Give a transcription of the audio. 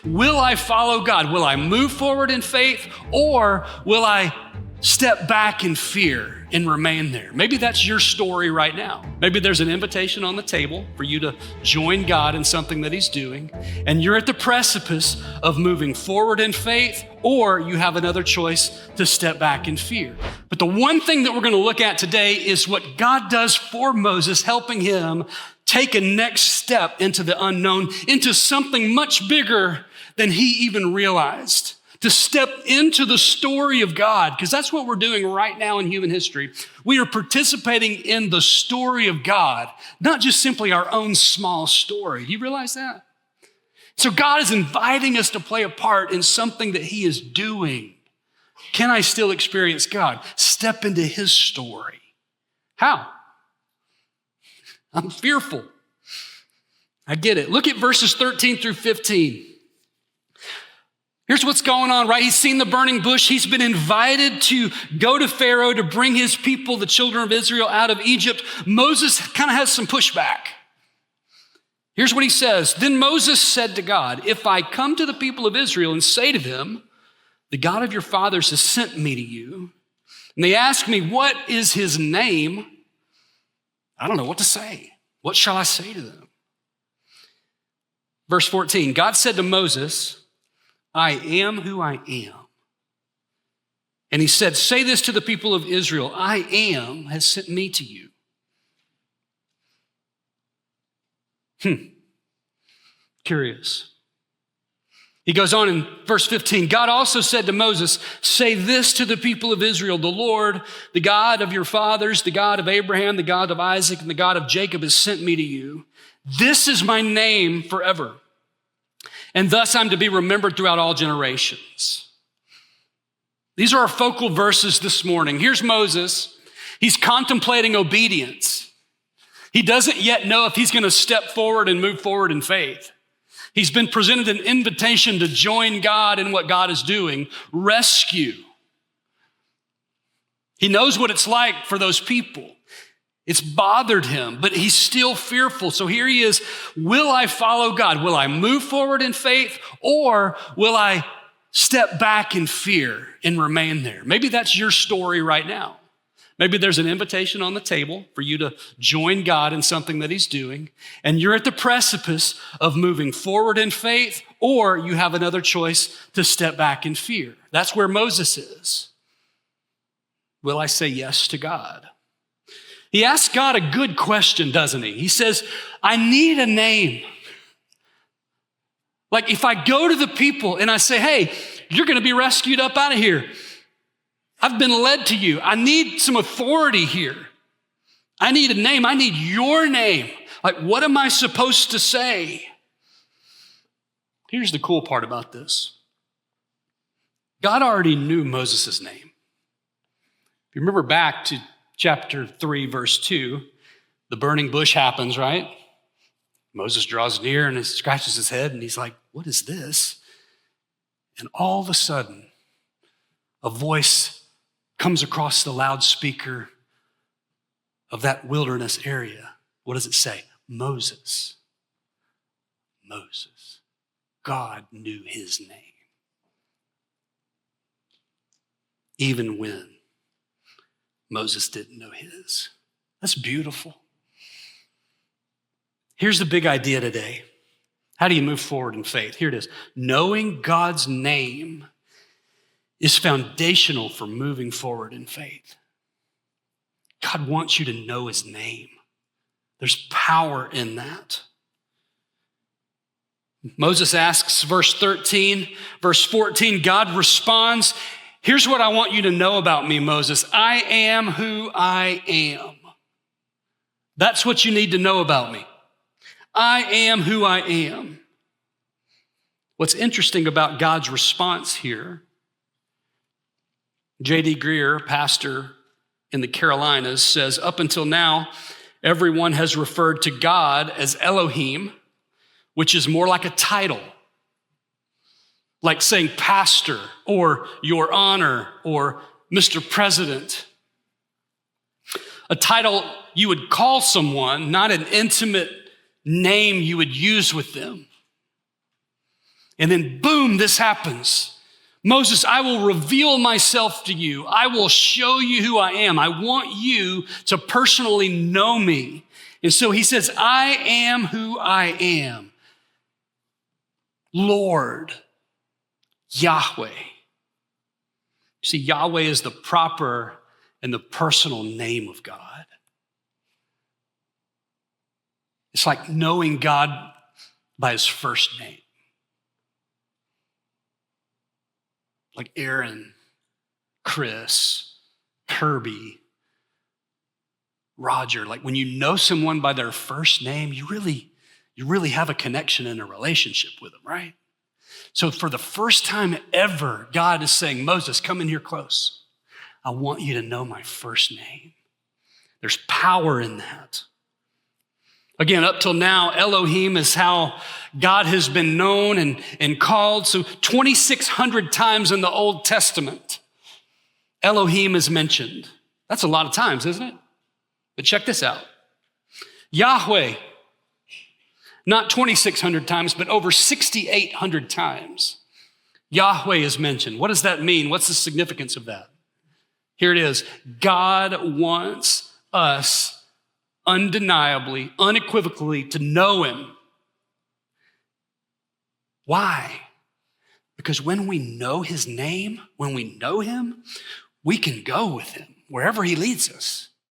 Will I follow God? Will I move forward in faith, or will I step back in fear and remain there? Maybe that's your story right now. Maybe there's an invitation on the table for you to join God in something that He's doing, and you're at the precipice of moving forward in faith, or you have another choice to step back in fear. But the one thing that we're going to look at today is what God does for Moses, helping him take a next step into the unknown, into something much bigger than he even realized. To step into the story of God, because that's what we're doing right now in human history. We are participating in the story of God, not just simply our own small story. Do you realize that? So God is inviting us to play a part in something that He is doing. Can I still experience God? Step into His story. How? I'm fearful. I get it. Look at verses 13 through 15. Here's what's going on, right? He's seen the burning bush. He's been invited to go to Pharaoh to bring his people, the children of Israel, out of Egypt. Moses kind of has some pushback. Here's what he says. Then Moses said to God, if I come to the people of Israel and say to them, the God of your fathers has sent me to you, and they ask me, what is his name? I don't know what to say. What shall I say to them? Verse 14, God said to Moses, I am who I am. And he said, say this to the people of Israel, I am has sent me to you. Curious. He goes on in verse 15, God also said to Moses, say this to the people of Israel, the Lord, the God of your fathers, the God of Abraham, the God of Isaac, and the God of Jacob has sent me to you. This is my name forever. And thus I'm to be remembered throughout all generations. These are our focal verses this morning. Here's Moses. He's contemplating obedience. He doesn't yet know if he's going to step forward and move forward in faith. He's been presented an invitation to join God in what God is doing, rescue. He knows what it's like for those people. It's bothered him, but he's still fearful. So here he is. Will I follow God? Will I move forward in faith, or will I step back in fear and remain there? Maybe that's your story right now. Maybe there's an invitation on the table for you to join God in something that He's doing, and you're at the precipice of moving forward in faith, or you have another choice to step back in fear. That's where Moses is. Will I say yes to God? He asks God a good question, doesn't he? He says, I need a name. Like if I go to the people and I say, hey, you're going to be rescued up out of here. I've been led to you. I need some authority here. I need a name. I need your name. Like, what am I supposed to say? Here's the cool part about this. God already knew Moses' name. If you remember back to chapter 3, verse 2, the burning bush happens, right? Moses draws near and he scratches his head and he's like, what is this? And all of a sudden, a voice comes across the loudspeaker of that wilderness area. What does it say? Moses. Moses. God knew his name. Even when Moses didn't know his. That's beautiful. Here's the big idea today. How do you move forward in faith? Here it is. Knowing God's name is foundational for moving forward in faith. God wants you to know his name. There's power in that. Moses asks, verse 13, verse 14, God responds, here's what I want you to know about me, Moses. I am who I am. That's what you need to know about me. I am who I am. What's interesting about God's response here, J.D. Greer, pastor in the Carolinas, says, up until now, everyone has referred to God as Elohim, which is more like a title, like saying pastor or your honor or Mr. President. A title you would call someone, not an intimate name you would use with them. And then boom, this happens. Moses, I will reveal myself to you. I will show you who I am. I want you to personally know me. And so he says, I am who I am. Lord, Yahweh. See, Yahweh is the proper and the personal name of God. It's like knowing God by his first name. Like Aaron, Chris, Kirby, Roger. Like when you know someone by their first name, you really have a connection and a relationship with them, right? So for the first time ever, God is saying, Moses, come in here close. I want you to know my first name. There's power in that. Again, up till now, Elohim is how God has been known and called. So 2,600 times in the Old Testament, Elohim is mentioned. That's a lot of times, isn't it? But check this out. Yahweh, not 2,600 times, but over 6,800 times, Yahweh is mentioned. What does that mean? What's the significance of that? Here it is. God wants us undeniably, unequivocally to know him. Why? Because when we know his name, when we know him, we can go with him wherever he leads us.